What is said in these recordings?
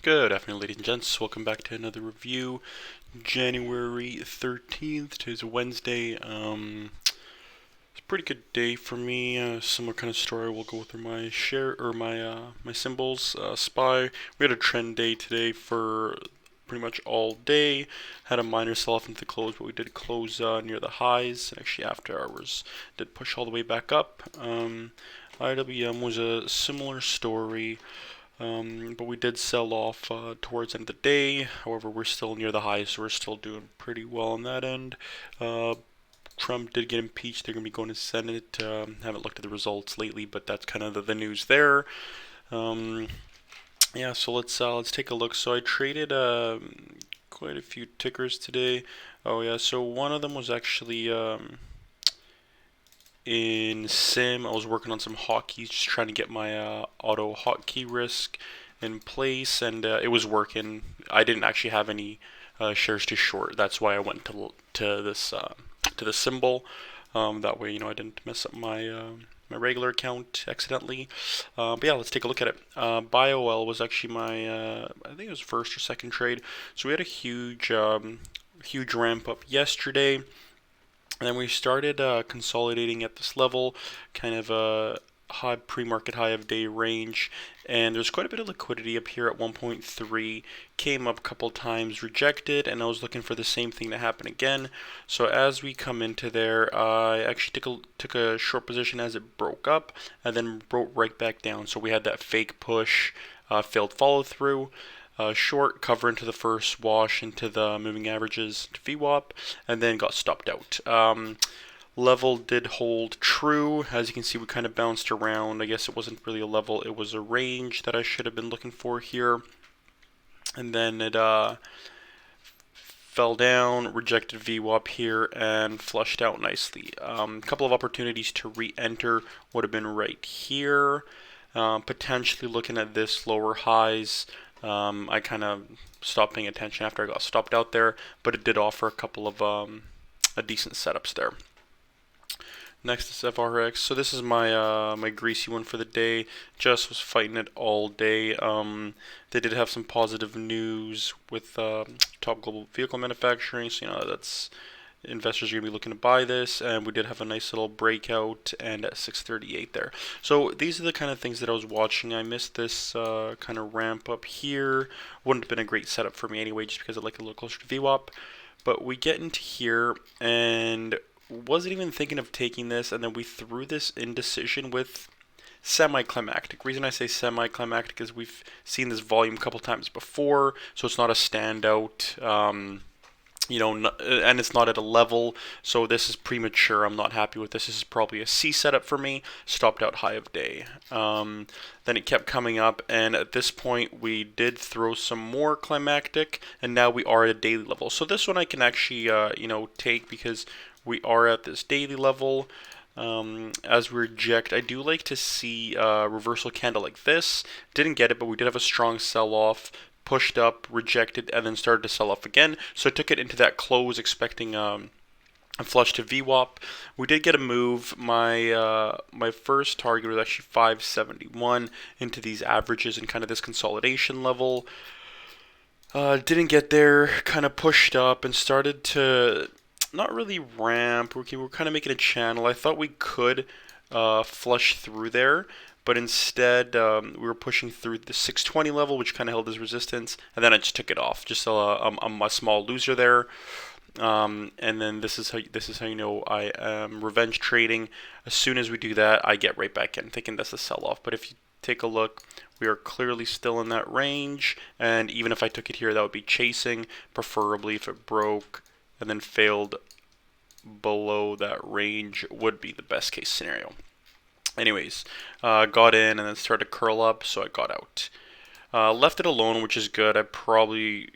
Good afternoon, ladies and gents. Welcome back to another review. January 13th, today's Wednesday. It's a pretty good day for me. Similar kind of story. We'll go through my share or my symbols. SPY. We had a trend day today for pretty much all day. Had a minor sell-off into the close, but we did close near the highs. And actually, after hours, did push all the way back up. IWM was a similar story. But we did sell off towards the end of the day. However, we're still near the highs, so we're still doing pretty well on that end. Trump did get impeached. They're going to be going to Senate. Haven't looked at the results lately, but that's kind of the news there. Yeah, so let's take a look. So I traded quite a few tickers today. Oh yeah, so one of them was actually in Sim. I was working on some hotkeys, just trying to get my auto hotkey risk in place, and it was working. I didn't actually have any shares to short. That's why I went to this to the symbol. That way, I didn't mess up my regular account accidentally. But yeah, let's take a look at it. BIOL was actually my I think it was first or second trade. So we had a huge ramp up yesterday. And then we started consolidating at this level, kind of a high pre-market high of day range, and there's quite a bit of liquidity up here at 1.3. Came up a couple times, rejected, and I was looking for the same thing to happen again. So as we come into there, I actually took a short position as it broke up, and then broke right back down. So we had that fake push, failed follow through. Short cover into the first wash into the moving averages to VWAP, and then got stopped out. Level did hold true. As you can see, we kind of bounced around. I guess it wasn't really a level, it was a range that I should have been looking for here. And then it fell down, rejected VWAP here, and flushed out nicely. A couple of opportunities to re-enter would have been right here. Potentially looking at this lower highs. I kind of stopped paying attention after I got stopped out there, but it did offer a couple of a decent setups there. Next is FRSX. So this is my my greasy one for the day. Just was fighting it all day. They did have some positive news with top global vehicle manufacturing, so that's investors are going to be looking to buy this, and we did have a nice little breakout and at 638 there. So these are the kind of things that I was watching. I missed this kind of ramp up here. Wouldn't have been a great setup for me anyway, just because I like a little closer to VWAP. But we get into here and wasn't even thinking of taking this, and then we threw this indecision with semi-climactic. Reason I say semi-climactic is we've seen this volume a couple times before, so it's not a standout. And it's not at a level, so this is premature. I'm not happy with this. This is probably a C setup for me. Stopped out high of day. Then it kept coming up, and at this point we did throw some more climactic, and now we are at a daily level. So this one I can actually, take because we are at this daily level. As we reject, I do like to see a reversal candle like this. Didn't get it, but we did have a strong sell-off. Pushed up, rejected, and then started to sell off again. So I took it into that close, expecting a flush to VWAP. We did get a move. My first target was actually 571 into these averages and kind of this consolidation level. Didn't get there. Kind of pushed up and started to not really ramp. We're kind of making a channel. I thought we could flush through there, but instead we were pushing through the 620 level, which kind of held as resistance, and then I just took it off. Just I'm a small loser there. And then this is how you know I am revenge trading. As soon as we do that, I get right back in, thinking that's a sell-off. But if you take a look, we are clearly still in that range, and even if I took it here, that would be chasing, preferably if it broke and then failed below that range would be the best case scenario. Anyways, got in and then started to curl up, so I got out. Left it alone, which is good. I probably,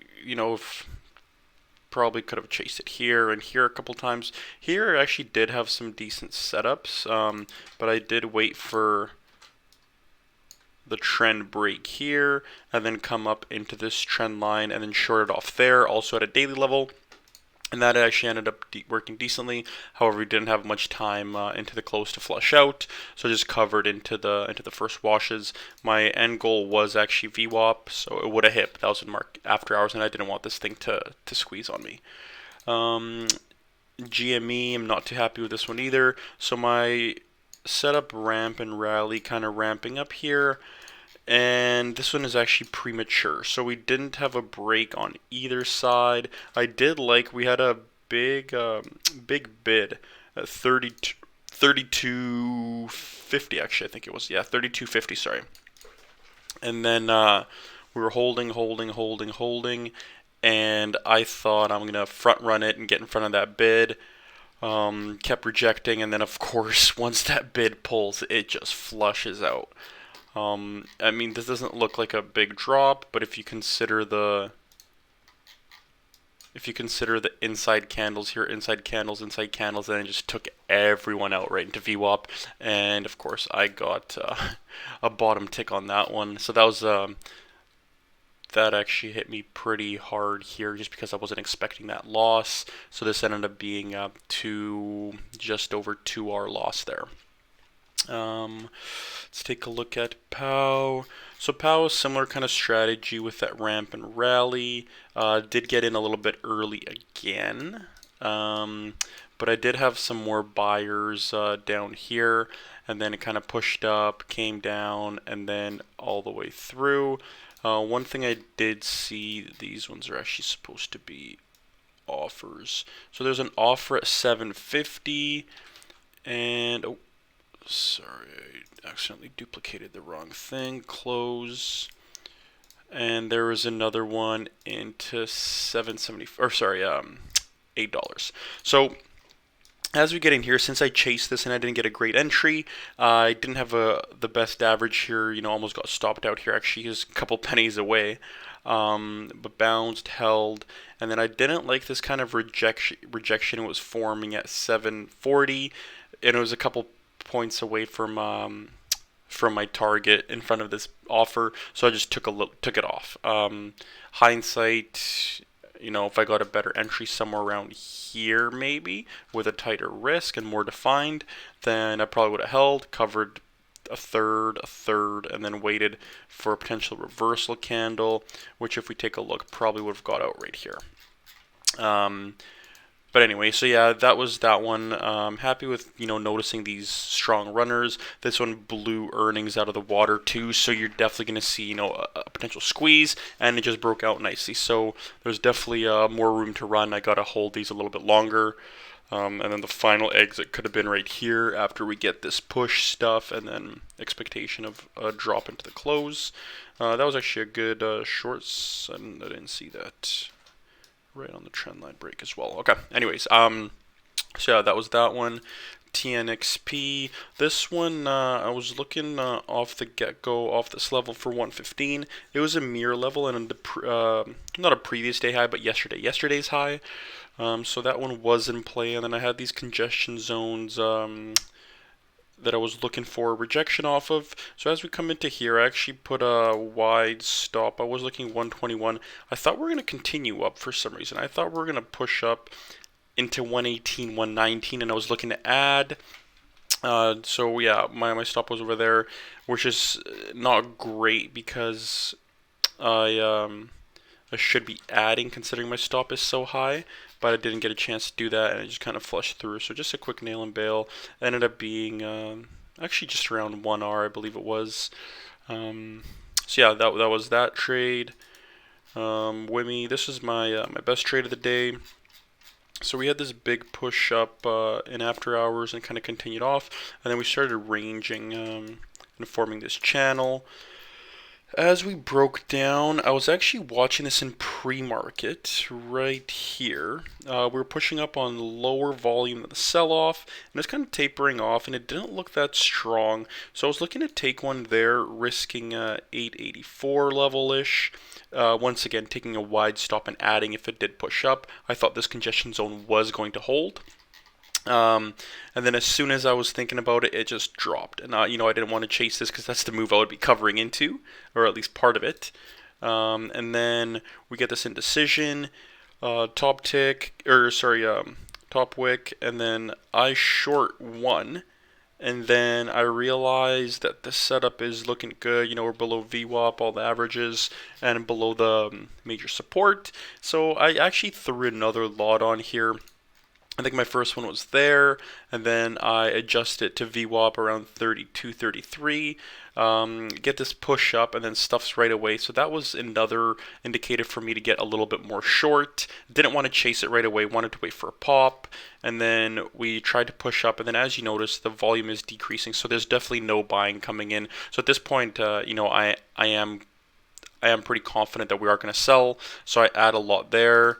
probably could have chased it here and here a couple times. Here I actually did have some decent setups, but I did wait for the trend break here and then come up into this trend line and then short it off there, also at a daily level. and that actually ended up working decently. However, we didn't have much time into the close to flush out, so just covered into the first washes. My end goal was actually VWAP, so it would have hit 1,000 mark after hours, and I didn't want this thing to squeeze on me. GME, I'm not too happy with this one either. So my setup ramp and rally kind of ramping up here. And this one is actually premature, so we didn't have a break on either side. I did like we had a big bid at 32.50 actually, I think it was, yeah, 32.50, sorry. And then we were holding, and I thought I'm gonna front run it and get in front of that bid. Kept rejecting, and then of course once that bid pulls, it just flushes out. I mean, this doesn't look like a big drop, but if you consider the inside candles here, inside candles, then it just took everyone out right into VWAP, and of course I got a bottom tick on that one. So that was that actually hit me pretty hard here, just because I wasn't expecting that loss. So this ended up being to just over 2R loss there. Let's take a look at POW. So POW is similar kind of strategy with that ramp and rally. Did get in a little bit early again, but I did have some more buyers down here, and then it kind of pushed up, came down, and then all the way through. One thing I did see, these ones are actually supposed to be offers. So there's an offer at 750, and oh, sorry, I accidentally duplicated the wrong thing. Close. And there was another one into 770, or sorry, $8. So as we get in here, since I chased this and I didn't get a great entry, I didn't have the best average here. You know, almost got stopped out here. Actually, is a couple pennies away. But bounced, held, and then I didn't like this kind of rejection. It was forming at 740, and it was a couple points away from my target in front of this offer, so I just took it off. Hindsight, you know, if I got a better entry somewhere around here, maybe with a tighter risk and more defined, then I probably would have held, covered a third, and then waited for a potential reversal candle, which if we take a look, probably would have got out right here. But anyway, so yeah, that was that one. Happy with, you know, noticing these strong runners. This one blew earnings out of the water too, so you're definitely going to see, you know, a potential squeeze, and it just broke out nicely. So there's definitely more room to run. I got to hold these a little bit longer. And then the final exit could have been right here after we get this push stuff, and then expectation of a drop into the close. That was actually a good shorts, and I didn't see that. Right on the trend line break as well. Okay, anyways, so yeah, that was that one. TNXP. This one, I was looking off the get-go, off this level for 115. It was a mirror level, and not a previous day high, but yesterday's high. So that one was in play, and then I had these congestion zones that I was looking for rejection off of. So as we come into here, I actually put a wide stop. I was looking 121. I thought we were going to continue up for some reason. I thought we were going to push up into 118, 119, and I was looking to add. So yeah, my stop was over there, which is not great because I should be adding considering my stop is so high, but I didn't get a chance to do that, and it just kind of flushed through. So just a quick nail and bail. It ended up being actually just around 1R, I believe it was. So yeah, that was that trade. WIMI, this is my my best trade of the day. So we had this big push up in after hours and kind of continued off, and then we started ranging and forming this channel. As we broke down, I was actually watching this in pre-market right here. We were pushing up on lower volume of the sell-off, and it's kind of tapering off, and it didn't look that strong. So I was looking to take one there, risking 884 level-ish. Once again, taking a wide stop and adding if it did push up. I thought this congestion zone was going to hold. And then as soon as I was thinking about it, it just dropped. And you know, I didn't want to chase this because that's the move I would be covering into, or at least part of it. And then we get this indecision. top wick, and then I short one. And then I realized that the setup is looking good. You know, we're below VWAP, all the averages, and below the major support. So I actually threw another lot on here. I think my first one was there, and then I adjust it to VWAP around 32, 33. Get this push up, and then stuffs right away. So that was another indicator for me to get a little bit more short. Didn't want to chase it right away, wanted to wait for a pop, and then we tried to push up, and then as you notice, the volume is decreasing. So there's definitely no buying coming in. So at this point, you know, I am pretty confident that we are going to sell. So I add a lot there.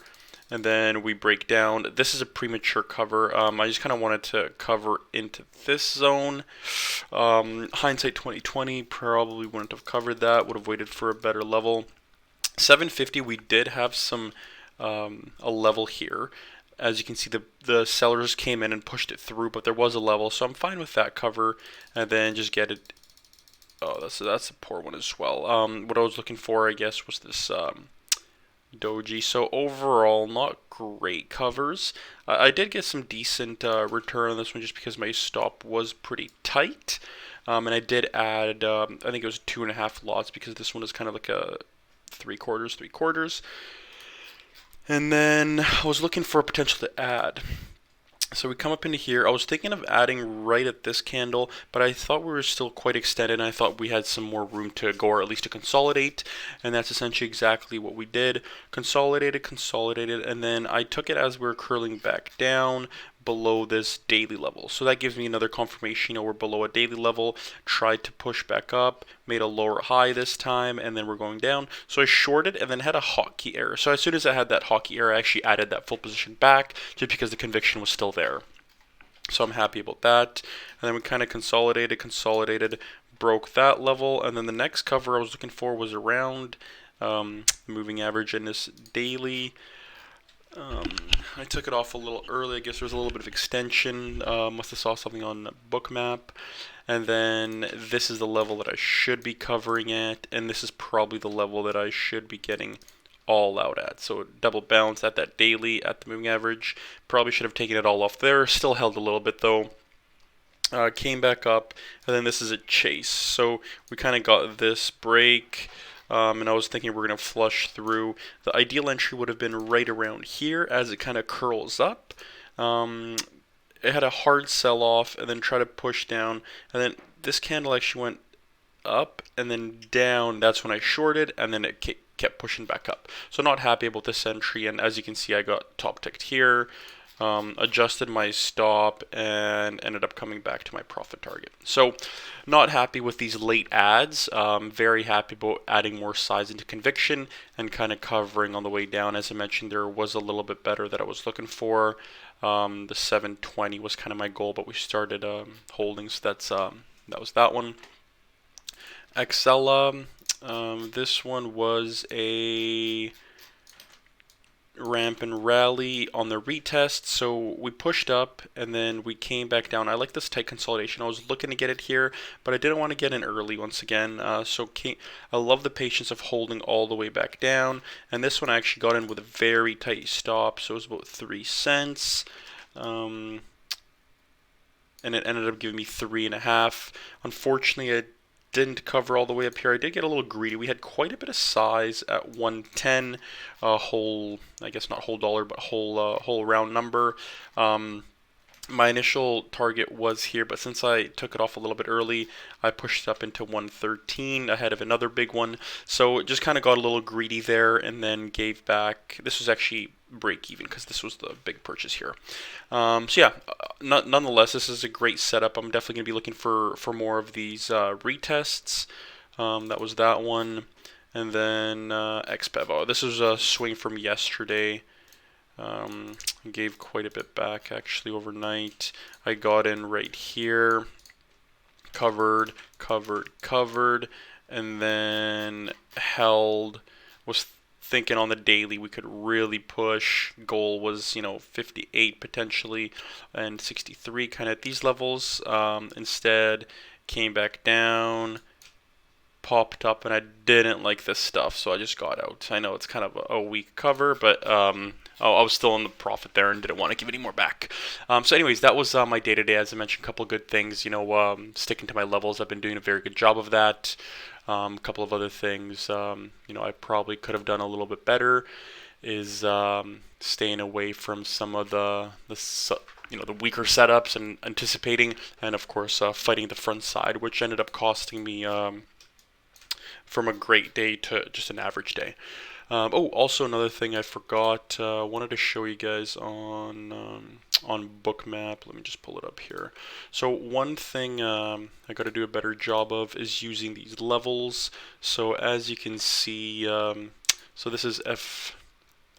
And then we break down. This is a premature cover. I just kind of wanted to cover into this zone. Hindsight 2020, probably wouldn't have covered that. Would have waited for a better level. 750, we did have some a level here. As you can see, the sellers came in and pushed it through, but there was a level, so I'm fine with that cover. And then just get it. Oh, that's a poor one as well. What I was looking for, I guess, was this. Doji. So overall, not great covers. I did get some decent return on this one just because my stop was pretty tight. And I did add, I think it was 2.5 lots because this one is kind of like a 3/4. And then I was looking for a potential to add. So we come up into here. I was thinking of adding right at this candle, but I thought we were still quite extended, and I thought we had some more room to go, or at least to consolidate, and that's essentially exactly what we did. Consolidated, and then I took it as we were curling back down below this daily level. So that gives me another confirmation, you know, we're below a daily level, tried to push back up, made a lower high this time, and then we're going down. So I shorted and then had a hotkey error. So as soon as I had that hotkey error, I actually added that full position back just because the conviction was still there. So I'm happy about that. And then we kind of consolidated, broke that level, and then the next cover I was looking for was around moving average in this daily. I took it off a little early. I guess there was a little bit of extension. Must have saw something on Bookmap. And then this is the level that I should be covering at, and this is probably the level that I should be getting all out at. So double bounce at that daily at the moving average. Probably should have taken it all off there. Still held a little bit though. Came back up, and then this is a chase. So we kind of got this break. And I was thinking we're going to flush through. The ideal entry would have been right around here as it kind of curls up. It had a hard sell-off and then try to push down. And then this candle actually went up and then down. That's when I shorted, and then it kept pushing back up. So not happy about this entry, and as you can see, I got top ticked here. Adjusted my stop and ended up coming back to my profit target. So not happy with these late adds. Very happy about adding more size into conviction and kind of covering on the way down. As I mentioned, there was a little bit better that I was looking for. The 720 was kind of my goal, but we started holding, so that was that one. XELA, this one was a ramp and rally on the retest, so we pushed up and then we came back down. I like this tight consolidation. I was looking to get it here, but I didn't want to get in early once again. I love the patience of holding all the way back down, and this one I actually got in with a very tight stop, so it was about 3 cents. And it ended up giving me 3.5. Unfortunately, I didn't cover all the way up here. I did get a little greedy. We had quite a bit of size at 110, whole, I guess not whole dollar, but whole round number. My initial target was here, but since I took it off a little bit early, I pushed up into 113 ahead of another big one. So it just kind of got a little greedy there and then gave back. This was actually break even because this was the big purchase here. So yeah, nonetheless, this is a great setup. I'm definitely going to be looking for more of these retests. That was that one. And then XPEV. Oh, this was a swing from yesterday. Gave quite a bit back actually overnight. I got in right here, covered, and then held. Was thinking on the daily we could really push. Goal was, 58 potentially and 63 kind of at these levels. Instead came back down, popped up, and I didn't like this stuff, so I just got out. I know it's kind of a weak cover, but Oh, I was still in the profit there and didn't want to give any more back. So anyways, that was my day-to-day. As I mentioned, a couple of good things. Sticking to my levels. I've been doing a very good job of that. A couple of other things, I probably could have done a little bit better is staying away from some of the weaker setups and anticipating, and of course fighting the front side, which ended up costing me from a great day to just an average day. Also another thing I forgot, wanted to show you guys on Bookmap. Let me just pull it up here. So one thing I got to do a better job of is using these levels. So as you can see, so this is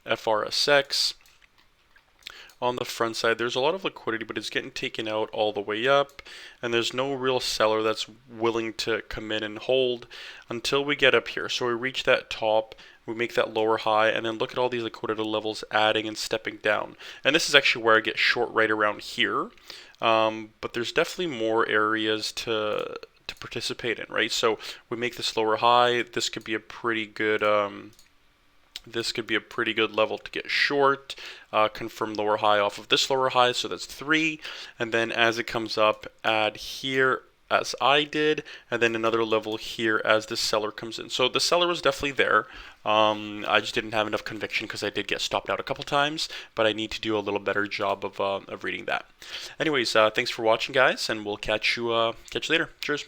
FRSX. On the front side, there's a lot of liquidity, but it's getting taken out all the way up, and there's no real seller that's willing to come in and hold until we get up here. So we reach that top, we make that lower high, and then look at all these liquidity levels adding and stepping down. And this is actually where I get short right around here, but there's definitely more areas to participate in, right? So we make this lower high. This could be a pretty good level to get short, confirm lower high off of this lower high, so that's 3, and then as it comes up, add here as I did, and then another level here as the seller comes in. So the seller was definitely there. I just didn't have enough conviction because I did get stopped out a couple times, but I need to do a little better job of reading that. Anyways, thanks for watching, guys, and we'll catch you later. Cheers.